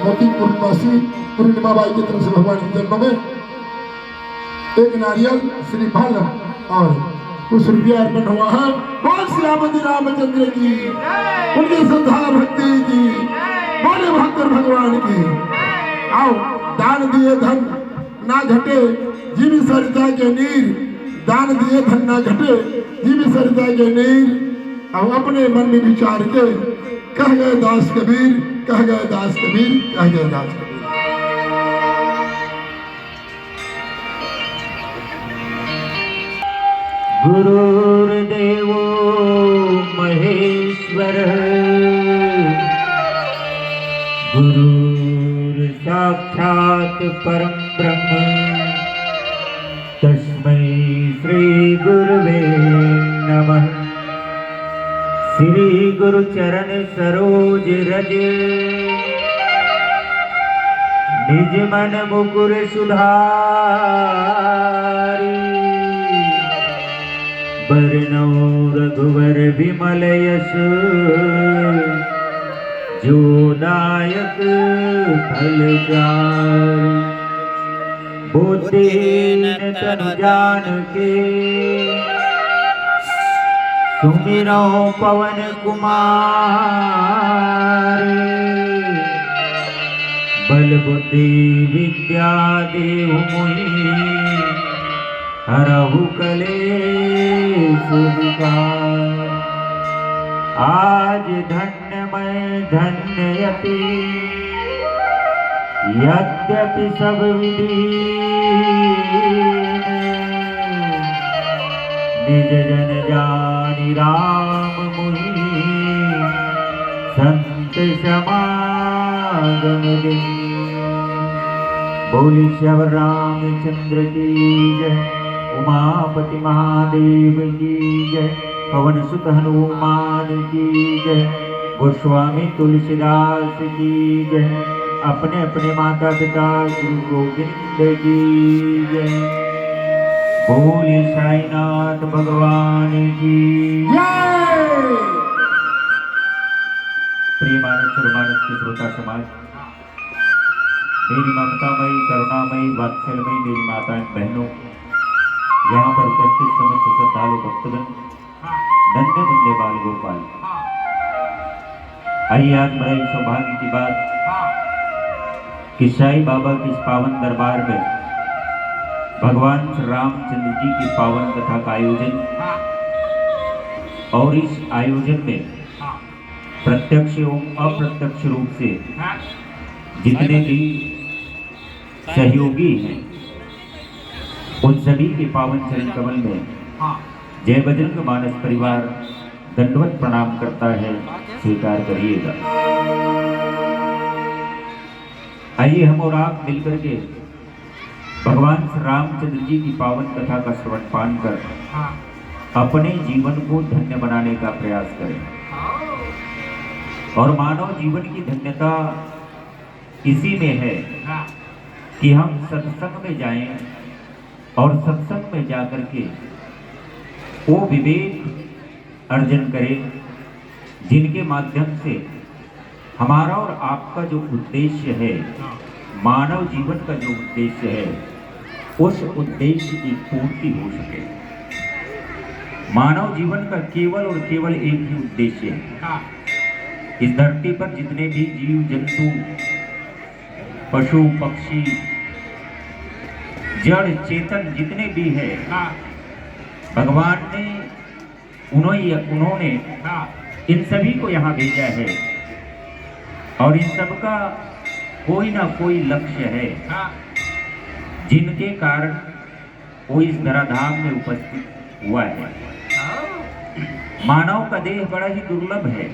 मोती पूर्णमासी पूर्णिमा बाई की तरफ से भगवान के चरणों में एक नारियल श्रीफल और कुछ रुपया अर्पण हुआ है। बोल श्रीमती रामचंद्र की, उनकी श्रद्धा भक्ति की, बोले भक्त भगवान की। आओ दान दिए धन ना घटे, जीवी सरिता के नीर, दान दिए धन ना घटे, जीवी सरिता के नीर। अब अपने मन में विचार के कह गए दास कबीर, कह गए दास कबीर, कह गए दास कबीर। गुरुर्देवो महेश्वर, गुरुर् साक्षात् परं ब्रह्म, तस्मै श्री गुरुवे नमः। श्री गुरु चरण सरोज रज, निज मन मुकुर सुधारी। बरनौ रघुवर विमल यश, जो दायक फलचारि। बुद्धिहीन तनु जानिके, सुमिरौ पवन कुमार। बल बुद्धि विद्या देहु मोहि, हरहु कलेश विकार। आज धन्य मैं धन्ययति, यद्यपि सब विधि। निज जन जानि राम मुनि, संत समागम दिन। बोली श्यावर रामचंद्र की जय, उमापति महादेव की जय, पवन सुत हनुमान की जय, गोस्वामी तुलसीदास की जय, अपने अपने माता पिता गुरु गोविंद की जय। बोले साईनाथ भगवान की जय। प्रिय मानस और मानस के श्रोता समाज, मेरी ममतामयी करुणामयी वात्सल्यमयी मेरी माताएं बहनों, यहाँ पर उपस्थित समस्त श्रद्धालु भक्तगण, नन्हे मुन्ने बाल गोपाल, आइए आज बड़े सौभाग्य की बात कि साईं बाबा के इस पावन दरबार में भगवान श्री रामचंद्र जी की पावन कथा का आयोजन, और इस आयोजन में प्रत्यक्ष एवं अप्रत्यक्ष रूप से जितने भी सहयोगी हैं, उन सभी के पावन चरण कमल में जय बजरंग मानस परिवार दंडवत प्रणाम करता है, स्वीकार करिएगा। आइए हम और आप मिलकर के भगवान श्री रामचंद्र जी की पावन कथा का श्रवण पान कर अपने जीवन को धन्य बनाने का प्रयास करें। और मानव जीवन की धन्यता इसी में है कि हम सत्संग में जाएं और सत्संग में जाकर के वो विवेक अर्जन करें जिनके माध्यम से हमारा और आपका जो उद्देश्य है, मानव जीवन का जो उद्देश्य है, उस उद्देश्य की पूर्ति हो सके। मानव जीवन का केवल और केवल एक ही उद्देश्य है। इस धरती पर जितने भी जीव जंतु, पशु पक्षी, जड़ चेतन जितने भी है, भगवान ने उन्होंने इन सभी को यहाँ भेजा है और इन सब का कोई ना कोई लक्ष्य है जिनके कारण वो इस धराधाम में उपस्थित हुआ है। मानव का देह बड़ा ही दुर्लभ है,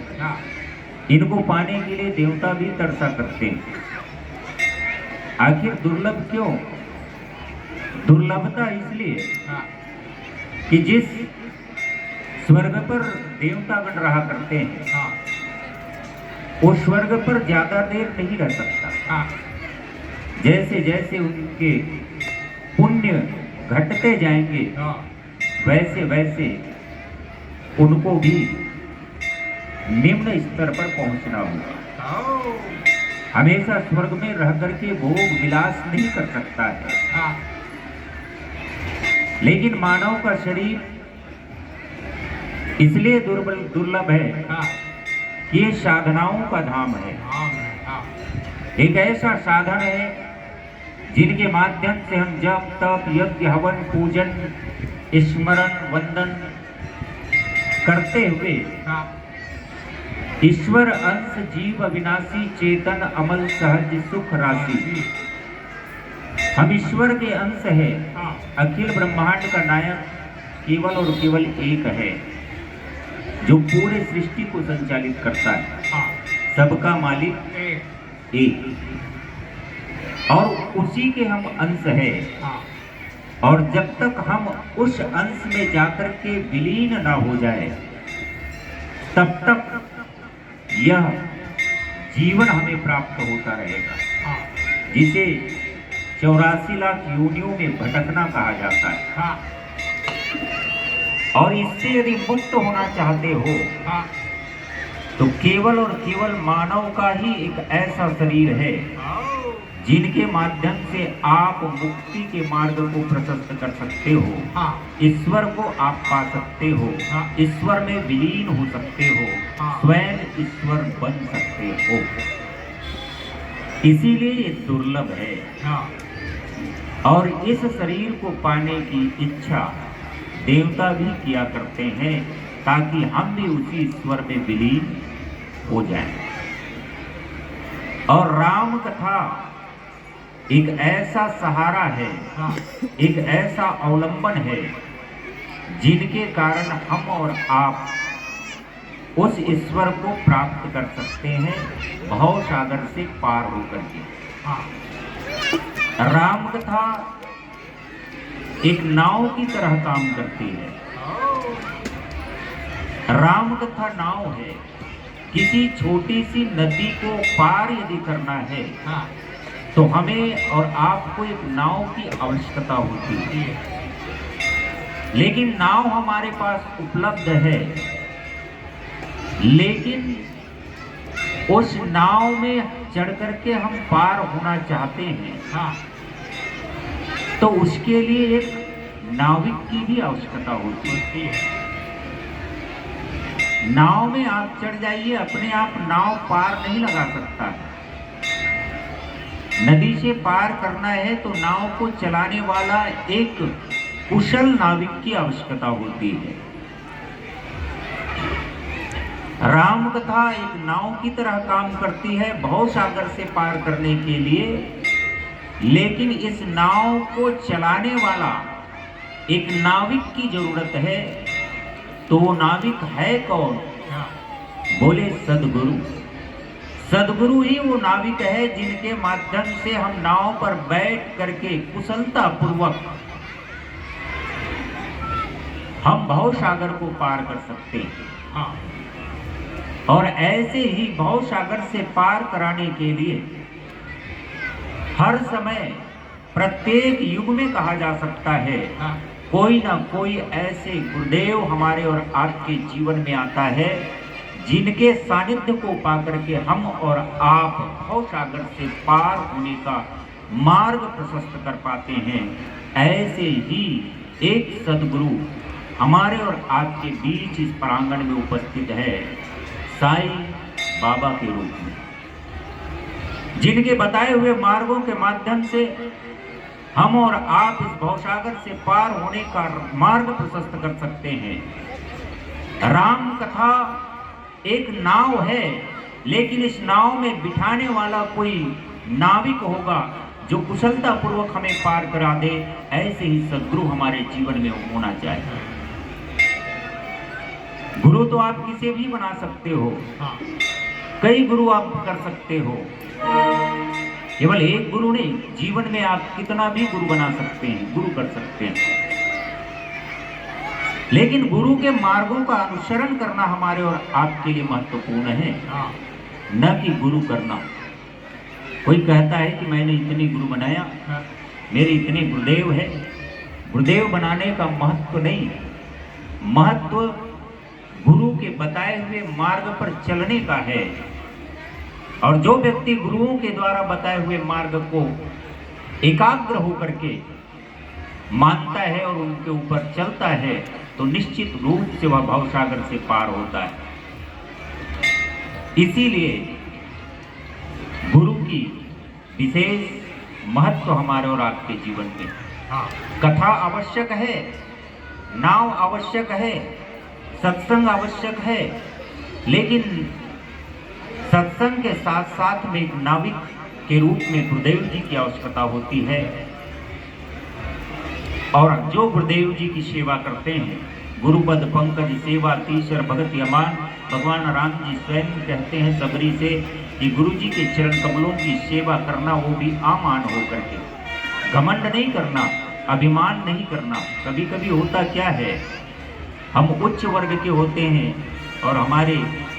इनको पाने के लिए देवता भी तरसा करते हैं। आखिर दुर्लभ क्यों? दुर्लभता इसलिए कि जिस स्वर्ग पर देवतागण रहा करते हैं, वो स्वर्ग पर ज्यादा देर नहीं रह सकता। जैसे जैसे उनके पुण्य घटते जाएंगे, वैसे वैसे उनको भी निम्न स्तर पर पहुंचना होगा। हमेशा स्वर्ग में रह करके भोग विलास नहीं कर सकता है। हाँ लेकिन मानव का शरीर इसलिए दुर्लभ है हाँ कि ये साधनाओं का धाम है। हाँ एक ऐसा साधन है जिनके माध्यम से हम जप तप यज्ञ हवन पूजन स्मरण वंदन करते हुए हाँ ईश्वर अंश जीव अविनाशी चेतन अमल सहज सुख राशि, हम ईश्वर के अंश है। हाँ अखिल ब्रह्मांड का नायक केवल और केवल एक है जो पूरे सृष्टि को संचालित करता है। हाँ सबका मालिक एक, और उसी के हम अंश है। हाँ और जब तक हम उस अंश में जाकर के विलीन ना हो जाए तब तक यह जीवन हमें प्राप्त होता रहेगा, हाँ जिसे 84 लाख योनियों में भटकना कहा जाता है। हाँ और इससे यदि मुक्त होना चाहते हो हाँ तो केवल और केवल मानव का ही एक ऐसा शरीर है जिनके माध्यम से आप मुक्ति के मार्ग को प्रशस्त कर सकते हो। हाँ ईश्वर को आप पा सकते हो, हाँ। ईश्वर में विलीन हो सकते हो, हाँ। स्वयं ईश्वर बन सकते हो। इसीलिए ये दुर्लभ है। हाँ और इस शरीर को पाने की इच्छा देवता भी किया करते हैं ताकि हम भी उसी ईश्वर में विलीन हो जाएं। और राम कथा एक ऐसा सहारा है, हाँ एक ऐसा अवलंबन है जिनके कारण हम और आप उस ईश्वर को प्राप्त कर सकते हैं भव सागर से पार होकर के। हाँ राम कथा एक नाव की तरह काम करती है। राम कथा नाव है। किसी छोटी सी नदी को पार यदि करना है हाँ तो हमें और आपको एक नाव की आवश्यकता होती है। लेकिन नाव हमारे पास उपलब्ध है, लेकिन उस नाव में चढ़ करके हम पार होना चाहते हैं हाँ तो उसके लिए एक नाविक की भी आवश्यकता होती है। नाव में आप चढ़ जाइए, अपने आप नाव पार नहीं लगा सकता है। नदी से पार करना है तो नाव को चलाने वाला एक कुशल नाविक की आवश्यकता होती है। राम कथा एक नाव की तरह काम करती है भव सागर से पार करने के लिए, लेकिन इस नाव को चलाने वाला एक नाविक की जरूरत है। तो वो नाविक है कौन? बोले सदगुरु। सदगुरु ही वो नाविक है जिनके माध्यम से हम नाव पर बैठ करके कुशलता पूर्वक हम भव सागर को पार कर सकते हैं। हाँ और ऐसे ही भव सागर से पार कराने के लिए हर समय प्रत्येक युग में कहा जा सकता है हाँ कोई ना कोई ऐसे गुरुदेव हमारे और आपके जीवन में आता है जिनके सानिध्य को पाकर के हम और आप भव सागर से पार होने का मार्ग प्रशस्त कर पाते हैं। ऐसे ही एक सदगुरु हमारे और आपके बीच इस प्रांगण में उपस्थित है, साईं बाबा के रूप में, जिनके बताए हुए मार्गों के माध्यम से हम और आप इस भवसागर से पार होने का मार्ग प्रशस्त कर सकते हैं। राम कथा एक नाव है, लेकिन इस नाव में बिठाने वाला कोई नाविक होगा जो कुशलता पूर्वक हमें पार करा दे। ऐसे ही सद्गुरु हमारे जीवन में होना चाहिए। गुरु तो आप किसे भी बना सकते हो, हाँ कई गुरु आप कर सकते हो, केवल एक गुरु नहीं, जीवन में आप कितना भी गुरु बना सकते हैं, गुरु कर सकते हैं। लेकिन गुरु के मार्गों का अनुसरण करना हमारे और आपके लिए महत्वपूर्ण है, हाँ न कि गुरु करना। कोई कहता है कि मैंने इतने गुरु बनाया, हाँ मेरे इतने गुरुदेव है। गुरुदेव बनाने का महत्व नहीं, महत्व गुरु के बताए हुए मार्ग पर चलने का है। और जो व्यक्ति गुरुओं के द्वारा बताए हुए मार्ग को एकाग्र होकर के मानता है और उनके ऊपर चलता है तो निश्चित रूप से वह भवसागर से पार होता है। इसीलिए गुरु की विशेष महत्व हमारे और आपके जीवन में। कथा आवश्यक है, नाव आवश्यक है, सत्संग आवश्यक है, लेकिन सत्संग के साथ साथ में एक नाविक के रूप में गुरुदेव जी की आवश्यकता होती है। और जो गुरुदेव जी की सेवा करते हैं, गुरुपद पंकज सेवा तीसर भगत यमान, भगवान राम जी स्वयं कहते हैं सबरी से कि गुरु जी के चरण कमलों की सेवा करना, वो भी आमान होकर के, घमंड नहीं करना, अभिमान नहीं करना। कभी कभी होता क्या है, हम उच्च वर्ग के होते हैं और हमारे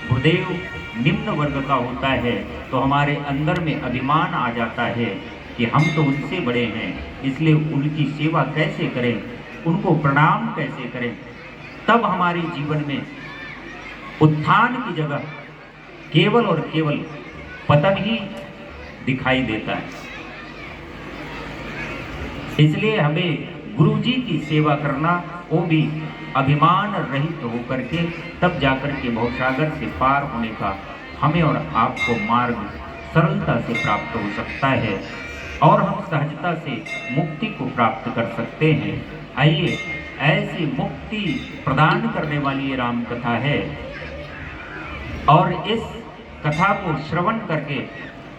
गुरुदेव निम्न वर्ग का होता है, तो हमारे अंदर में अभिमान आ जाता है कि हम तो उनसे बड़े हैं, इसलिए उनकी सेवा कैसे करें, उनको प्रणाम कैसे करें। तब हमारे जीवन में उत्थान की जगह केवल और केवल पतन ही दिखाई देता है। इसलिए हमें गुरु जी की सेवा करना, वो भी अभिमान रहित होकर के, तब जाकर के भवसागर से पार होने का हमें और आपको मार्ग सरलता से प्राप्त हो सकता है और हम सहजता से मुक्ति को प्राप्त कर सकते हैं। आइए, ऐसी मुक्ति प्रदान करने वाली ये राम कथा है और इस कथा को श्रवण करके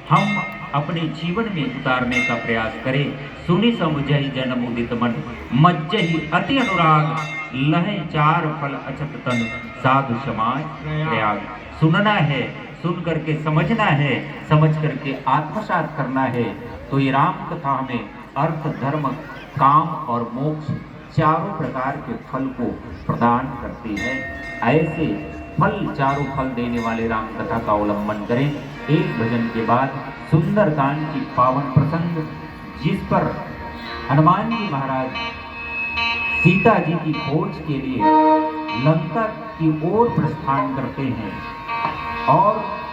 हम अपने जीवन में उतारने का प्रयास करें। सुनि समुझहि जन मुदित मन, मज्जहि अति अनुराग, लहे चार फल अछत तन, साधु समाज प्रयाग। सुनना है, सुन करके समझना है, समझ करके आत्मसात करना है। तो ये राम कथा हमें अर्थ, धर्म, काम और मोक्ष चारों प्रकार के फल को प्रदान करती है। ऐसे फल, चारों फल देने वाले राम कथा का अवलंबन करें। एक भजन के बाद सुंदरकांड की पावन प्रसंग, जिस पर हनुमान जी महाराज सीता जी की खोज के लिए लंका की ओर प्रस्थान करते हैं।